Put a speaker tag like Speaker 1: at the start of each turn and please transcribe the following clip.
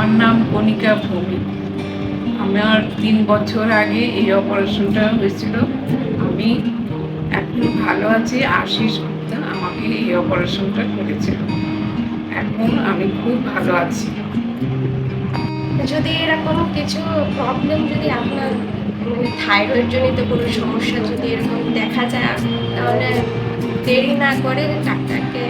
Speaker 1: আমার নাম কণিকা ভৌমিক। আমার 3 বছর আগে এই অপারেশনটা হয়েছিল। আমি এখন ভালো আছি। আশিস গুপ্তা আমাকে এই অপারেশনটা করেছিল। এখন আমি খুব ভালো আছি।
Speaker 2: যদি এরকম কিছু প্রবলেম যদি আপনার থাইরয়েড জনিত কোনো সমস্যা যদি এরকম দেখা যায়, তাহলে দেরি না করে ডাক্তারকে